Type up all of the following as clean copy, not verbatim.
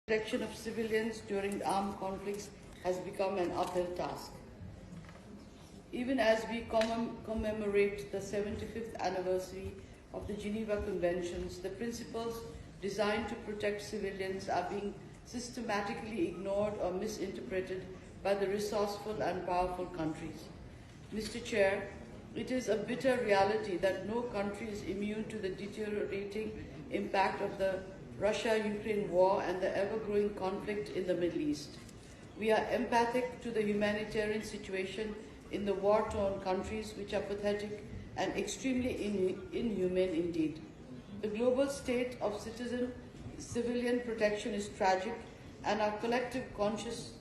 Protection of civilians during armed conflicts has become an uphill task. Even as we commemorate the 75th anniversary of the Geneva Conventions, the principles designed to protect civilians are being systematically ignored or misinterpreted by the resourceful and powerful countries. Mr. Chair, it is a bitter reality that no country is immune to the deteriorating impact of the Russia-Ukraine war and the ever-growing conflict in the Middle East. We are empathic to the humanitarian situation in the war-torn countries, which are pathetic and extremely inhumane indeed. The global state of civilian protection is tragic, and our collective conscience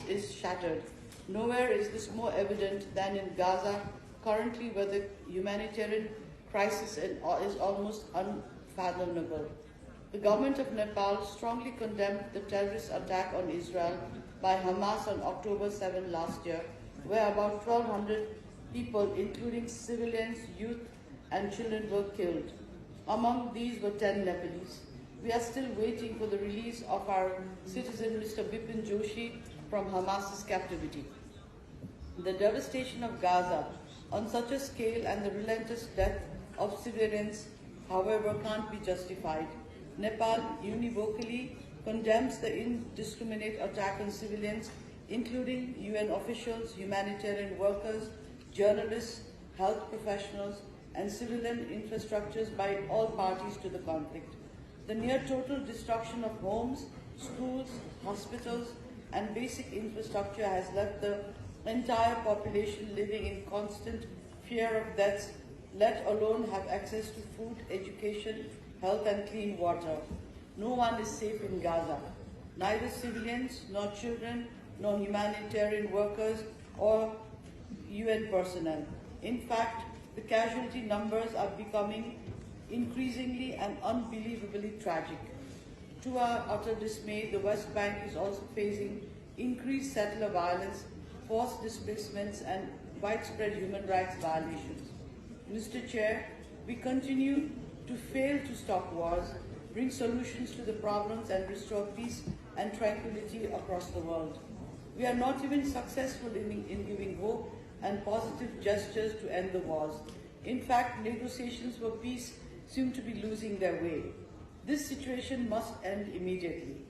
is shattered. Nowhere is this more evident than in Gaza, currently, where the humanitarian crisis is almost unfathomable. The government of Nepal strongly condemned the terrorist attack on Israel by Hamas on October 7 last year, where about 1,200 people, including civilians, youth, and children, were killed. Among these were 10 Nepalese. We are still waiting for the release of our citizen, Mr. Bipin Joshi, from Hamas's captivity. The devastation of Gaza on such a scale and the relentless death of civilians, however, can't be justified. Nepal univocally condemns the indiscriminate attack on civilians, including UN officials, humanitarian workers, journalists, health professionals, and civilian infrastructures by all parties to the conflict. The near total destruction of homes, schools, hospitals, and basic infrastructure has left the entire population living in constant fear of deaths, let alone have access to food, education, health, and clean water. No one is safe in Gaza, neither civilians, nor children, nor humanitarian workers, or UN personnel. In fact, the casualty numbers are becoming increasingly and unbelievably tragic. To our utter dismay, the West Bank is also facing increased settler violence, forced displacements, and widespread human rights violations. Mr. Chair, we continue to fail to stop wars, bring solutions to the problems, and restore peace and tranquility across the world. We are not even successful in giving hope and positive gestures to end the wars. In fact, negotiations for peace seem to be losing their way. This situation must end immediately.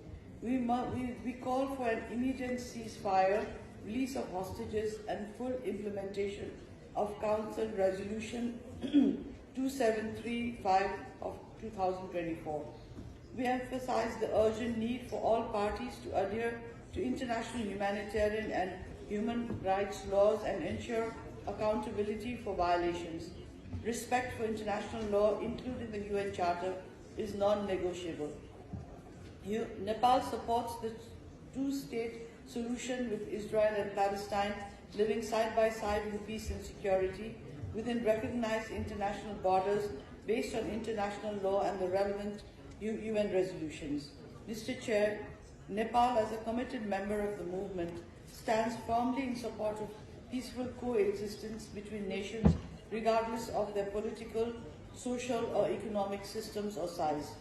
We call for an immediate ceasefire, release of hostages, and full implementation of Council Resolution 2735 of 2024. We emphasize the urgent need for all parties to adhere to international humanitarian and human rights laws and ensure accountability for violations. Respect for international law, including the UN Charter, is non-negotiable. Nepal supports the two-state solution with Israel and Palestine living side by side in peace and security within recognized international borders based on international law and the relevant UN resolutions. Mr. Chair, Nepal, as a committed member of the movement, stands firmly in support of peaceful coexistence between nations regardless of their political, social, or economic systems or size.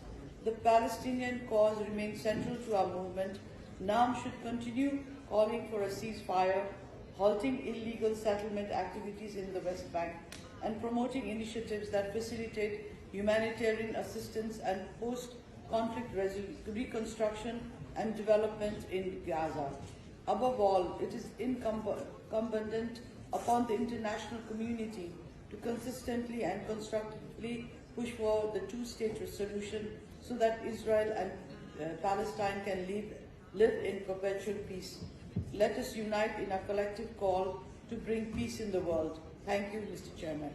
The Palestinian cause remains central to our movement. NAM should continue calling for a ceasefire, halting illegal settlement activities in the West Bank, and promoting initiatives that facilitate humanitarian assistance and post-conflict reconstruction and development in Gaza. Above all, it is incumbent upon the international community to consistently and constructively push for the two-state solution so that Israel and Palestine can live in perpetual peace. Let us unite in our collective call to bring peace in the world. Thank you, Mr. Chairman.